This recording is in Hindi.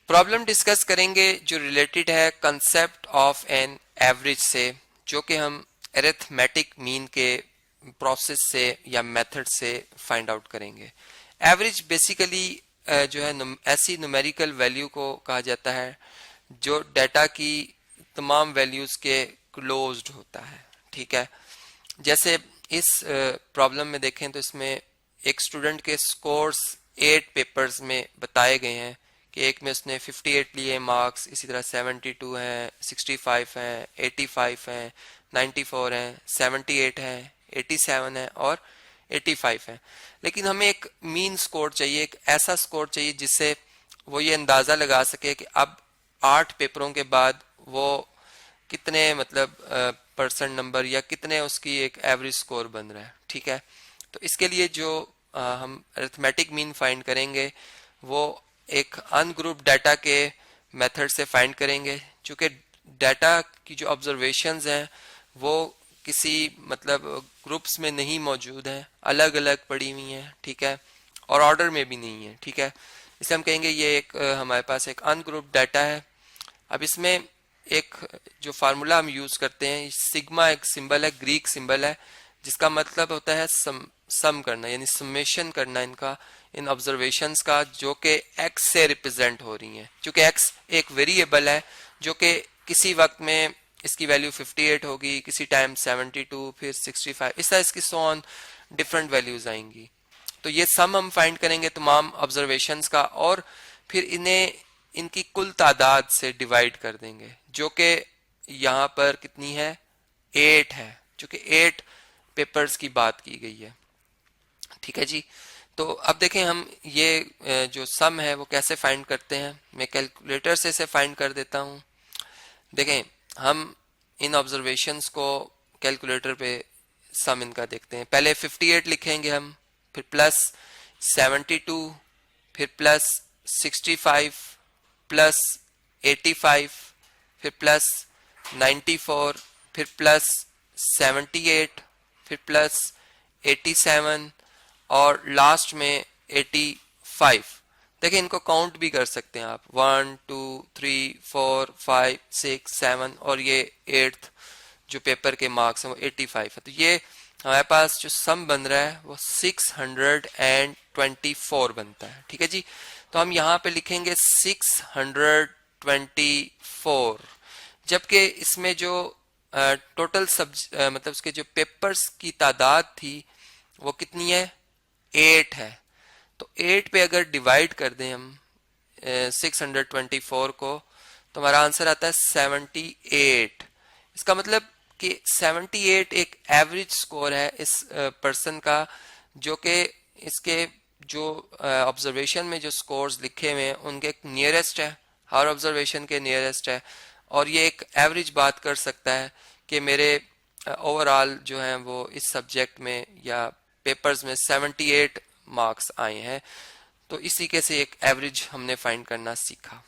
प्रॉब्लम डिस्कस करेंगे जो रिलेटेड है कंसेप्ट ऑफ एन एवरेज से, जो कि हम एरिथमेटिक मीन के प्रोसेस से या मेथड से फाइंड आउट करेंगे। एवरेज बेसिकली जो है ऐसी न्यूमेरिकल वैल्यू को कहा जाता है जो डाटा की तमाम वैल्यूज के क्लोज्ड होता है। ठीक है, जैसे इस प्रॉब्लम में देखें तो इसमें एक स्टूडेंट के स्कोर्स 8 पेपर्स में बताए गए हैं कि एक में उसने 58 लिए मार्क्स, इसी तरह 72 हैं, 65 हैं, 85 हैं, 94 हैं, 78 हैं, 87 हैं और 85 हैं। लेकिन हमें एक मीन स्कोर चाहिए, एक ऐसा स्कोर चाहिए जिससे वो ये अंदाज़ा लगा सके कि अब 8 पेपरों के बाद वो कितने मतलब परसेंट नंबर या कितने उसकी एक एवरेज स्कोर बन रहा है। ठीक है, तो इसके लिए जो हम अरिथमेटिक मीन फाइंड करेंगे वो एक अनग्रुप डाटा के मेथड से फाइंड करेंगे, चूँकि डाटा की जो ऑब्जर्वेशंस हैं वो किसी मतलब ग्रुप्स में नहीं मौजूद हैं, अलग अलग पड़ी हुई हैं। ठीक है, और ऑर्डर में भी नहीं है। ठीक है, इसलिए हम कहेंगे ये एक हमारे पास एक अनग्रुप डाटा है। अब इसमें एक जो फार्मूला हम यूज करते हैं, सिग्मा एक सिंबल है, ग्रीक सिंबल है, जिसका मतलब होता है सम करना, यानी समेशन करना इनका, इन ऑब्जर्वेशंस का जो कि एक्स से रिप्रेजेंट हो रही हैं। क्योंकि एक्स एक वेरिएबल है जो कि किसी वक्त में इसकी वैल्यू 58 होगी, किसी टाइम 72, फिर 65, इस तरह इसकी सो ऑन डिफरेंट वैल्यूज आएंगी। तो ये सम हम फाइंड करेंगे तमाम ऑब्जर्वेशंस का और फिर इन्हें इनकी कुल तादाद से डिवाइड कर देंगे, जो कि यहाँ पर कितनी है, 8 है, चूंकि 8 पेपर्स की बात की गई है। ठीक है जी, तो अब देखें हम ये जो सम है वो कैसे फाइंड करते हैं। मैं कैलकुलेटर से इसे फाइंड कर देता हूँ। देखें, हम इन ऑब्जर्वेशंस को कैलकुलेटर पे सम इनका देखते हैं। पहले 58 लिखेंगे हम, फिर प्लस 72, फिर प्लस 65, प्लस 85, फिर प्लस 94, फिर प्लस 78, फिर प्लस 87 और लास्ट में 85। देखिए, इनको काउंट भी कर सकते हैं आप, 1 2 3 4 5 6 7 और ये 8th जो पेपर के मार्क्स हैं वो 85 है। तो ये हमारे पास जो सम बन रहा है वो 624 बनता है। ठीक है जी, तो हम यहाँ पे लिखेंगे 624, जबकि इसमें जो टोटल मतलब उसके जो पेपर्स की तादाद थी वो कितनी है, 8 है। तो 8 पे अगर डिवाइड कर दें हम 624 को, तो हमारा आंसर आता है 78। इसका मतलब कि 78 एक एवरेज स्कोर है इस पर्सन का, जो कि इसके जो ऑब्जर्वेशन में जो स्कोर्स लिखे हुए हैं उनके नियरेस्ट है, हर ऑब्जर्वेशन के नियरेस्ट है, और ये एक एवरेज बात कर सकता है कि मेरे ओवरऑल जो है वो इस सब्जेक्ट में या पेपर्स में 78 मार्क्स आए हैं। तो इसी के से एक एवरेज हमने फाइंड करना सीखा।